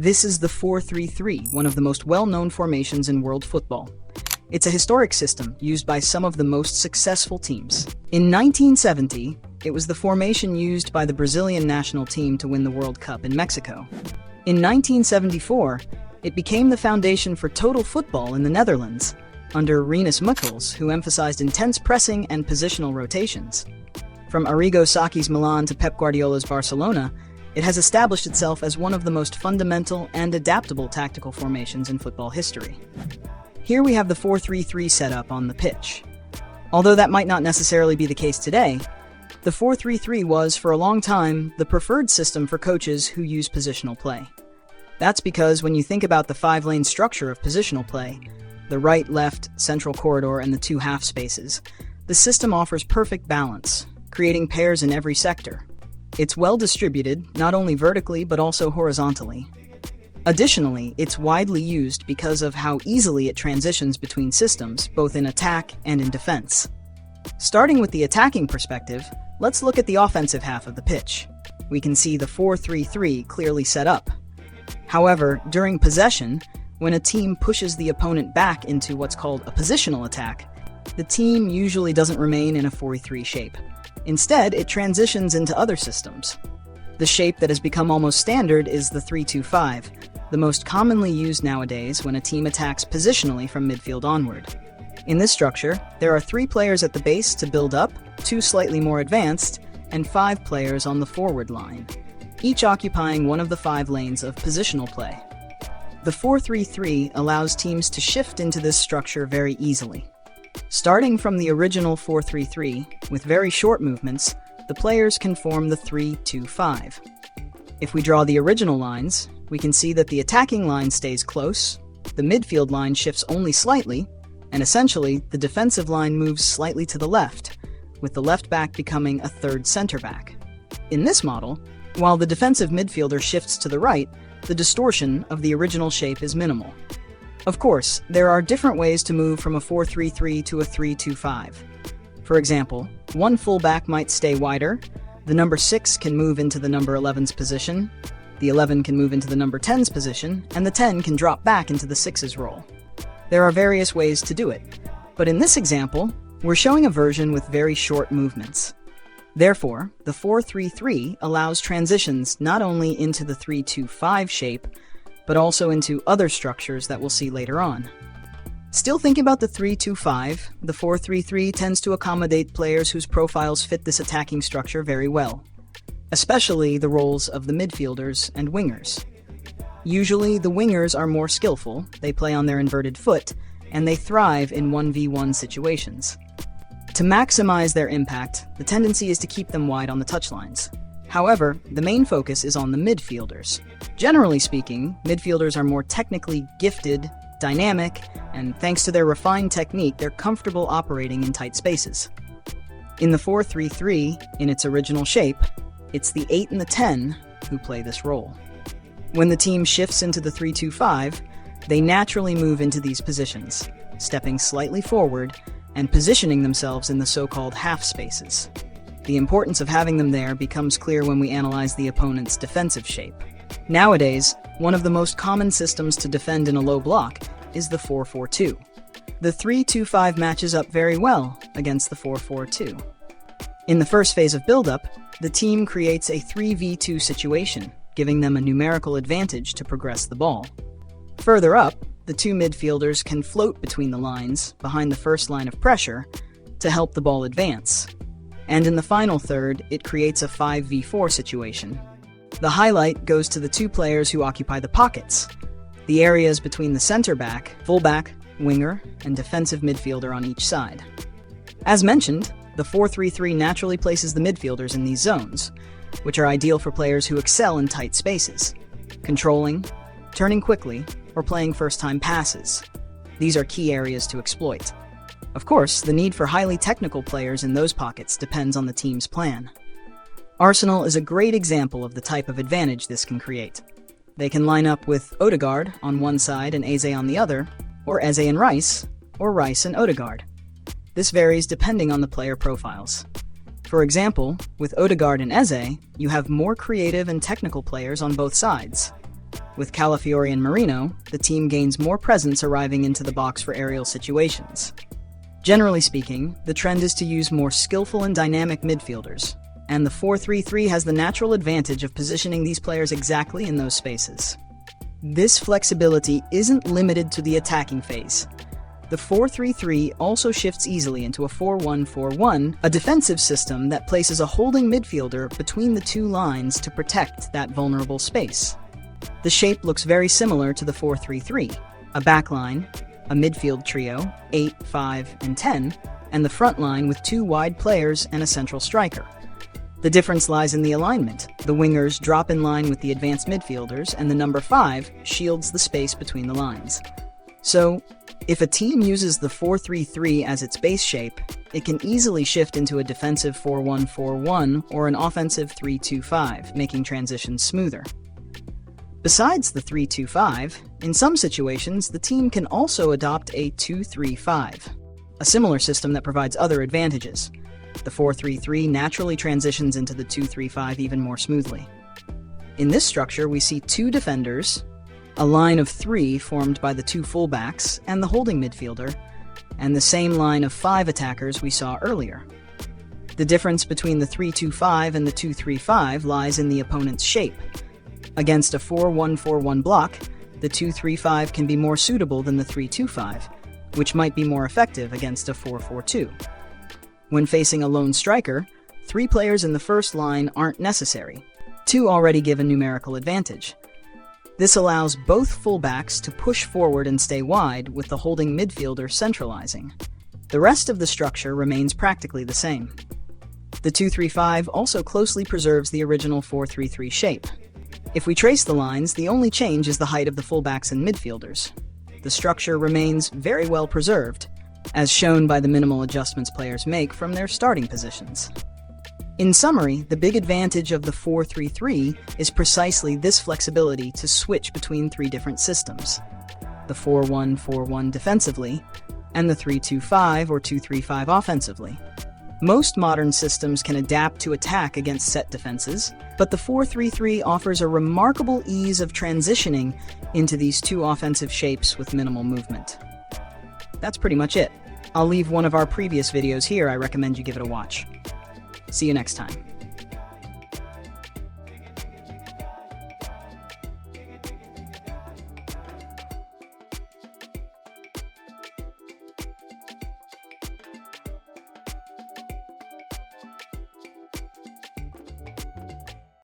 This is the 4-3-3, one of the most well-known formations in world football. It's a historic system used by some of the most successful teams. In 1970, it was the formation used by the Brazilian national team to win the World Cup in Mexico. In 1974, it became the foundation for total football in the Netherlands, under Rinus Michels, who emphasized intense pressing and positional rotations. From Arrigo Sacchi's Milan to Pep Guardiola's Barcelona, it has established itself as one of the most fundamental and adaptable tactical formations in football history. Here we have the 4-3-3 setup on the pitch. Although that might not necessarily be the case today, the 4-3-3 was, for a long time, the preferred system for coaches who use positional play. That's because when you think about the 5-lane structure of positional play, the right, left, central corridor, and the 2 half spaces, the system offers perfect balance, creating pairs in every sector. It's well distributed, not only vertically but also horizontally. Additionally, it's widely used because of how easily it transitions between systems, both in attack and in defense. Starting with the attacking perspective, let's look at the offensive half of the pitch. We can see the 4-3-3 clearly set up. However, during possession, when a team pushes the opponent back into what's called a positional attack, the team usually doesn't remain in a 4-3 shape. Instead, it transitions into other systems. The shape that has become almost standard is the 3-2-5, the most commonly used nowadays when a team attacks positionally from midfield onward. In this structure, there are 3 players at the base to build up, 2 slightly more advanced, and 5 players on the forward line, each occupying one of the 5 lanes of positional play. The 4-3-3 allows teams to shift into this structure very easily. Starting from the original 4-3-3, with very short movements, the players can form the 3-2-5. If we draw the original lines, we can see that the attacking line stays close, the midfield line shifts only slightly, and essentially, the defensive line moves slightly to the left, with the left back becoming a third center back. In this model, while the defensive midfielder shifts to the right, the distortion of the original shape is minimal. Of course, there are different ways to move from a 4-3-3 to a 3-2-5. For example, one fullback might stay wider, the number 6 can move into the number 11's position, the 11 can move into the number 10's position, and the 10 can drop back into the 6's role. There are various ways to do it, but in this example, we're showing a version with very short movements. Therefore, the 4-3-3 allows transitions not only into the 3-2-5 shape, but also into other structures that we'll see later on. Still thinking about the 3-2-5, the 4-3-3 tends to accommodate players whose profiles fit this attacking structure very well, especially the roles of the midfielders and wingers. Usually, the wingers are more skillful, they play on their inverted foot, and they thrive in 1v1 situations. To maximize their impact, the tendency is to keep them wide on the touchlines. However, the main focus is on the midfielders. Generally speaking, midfielders are more technically gifted, dynamic, and thanks to their refined technique, they're comfortable operating in tight spaces. In the 4-3-3, in its original shape, it's the 8 and the 10 who play this role. When the team shifts into the 3-2-5, they naturally move into these positions, stepping slightly forward and positioning themselves in the so-called half spaces. The importance of having them there becomes clear when we analyze the opponent's defensive shape. Nowadays, one of the most common systems to defend in a low block is the 4-4-2. The 3-2-5 matches up very well against the 4-4-2. In the first phase of build-up, the team creates a 3v2 situation, giving them a numerical advantage to progress the ball. Further up, the 2 midfielders can float between the lines behind the first line of pressure to help the ball advance. And in the final third, it creates a 5v4 situation. The highlight goes to the 2 players who occupy the pockets, the areas between the center back, fullback, winger, and defensive midfielder on each side. As mentioned, the 4-3-3 naturally places the midfielders in these zones, which are ideal for players who excel in tight spaces, controlling, turning quickly, or playing first-time passes. These are key areas to exploit. Of course, the need for highly technical players in those pockets depends on the team's plan. Arsenal is a great example of the type of advantage this can create. They can line up with Odegaard on one side and Eze on the other, or Eze and Rice, or Rice and Odegaard. This varies depending on the player profiles. For example, with Odegaard and Eze, you have more creative and technical players on both sides. With Calafiori and Marino, the team gains more presence arriving into the box for aerial situations. Generally speaking, the trend is to use more skillful and dynamic midfielders, and the 4-3-3 has the natural advantage of positioning these players exactly in those spaces. This flexibility isn't limited to the attacking phase. The 4-3-3 also shifts easily into a 4-1-4-1, a defensive system that places a holding midfielder between the two lines to protect that vulnerable space. The shape looks very similar to the 4-3-3, a backline, a midfield trio, 8, 5, and 10, and the front line with two wide players and a central striker. The difference lies in the alignment. The wingers drop in line with the advanced midfielders, and the number 5 shields the space between the lines. So, if a team uses the 4-3-3 as its base shape, it can easily shift into a defensive 4-1-4-1 or an offensive 3-2-5, making transitions smoother. Besides the 3-2-5, in some situations, the team can also adopt a 2-3-5, a similar system that provides other advantages. The 4-3-3 naturally transitions into the 2-3-5 even more smoothly. In this structure, we see two defenders, a line of 3 formed by the two fullbacks and the holding midfielder, and the same line of 5 attackers we saw earlier. The difference between the 3-2-5 and the 2-3-5 lies in the opponent's shape. Against a 4-1-4-1 block, the 2-3-5 can be more suitable than the 3-2-5, which might be more effective against a 4-4-2. When facing a lone striker, 3 players in the first line aren't necessary. 2 already give a numerical advantage. This allows both fullbacks to push forward and stay wide, with the holding midfielder centralizing. The rest of the structure remains practically the same. The 2-3-5 also closely preserves the original 4-3-3 shape. If we trace the lines, the only change is the height of the fullbacks and midfielders. The structure remains very well preserved, as shown by the minimal adjustments players make from their starting positions. In summary, the big advantage of the 4-3-3 is precisely this flexibility to switch between 3 different systems: the 4-1-4-1 defensively, and the 3-2-5 or 2-3-5 offensively. Most modern systems can adapt to attack against set defenses, but the 4-3-3 offers a remarkable ease of transitioning into these two offensive shapes with minimal movement. That's pretty much it. I'll leave one of our previous videos here. I recommend you give it a watch. See you next time.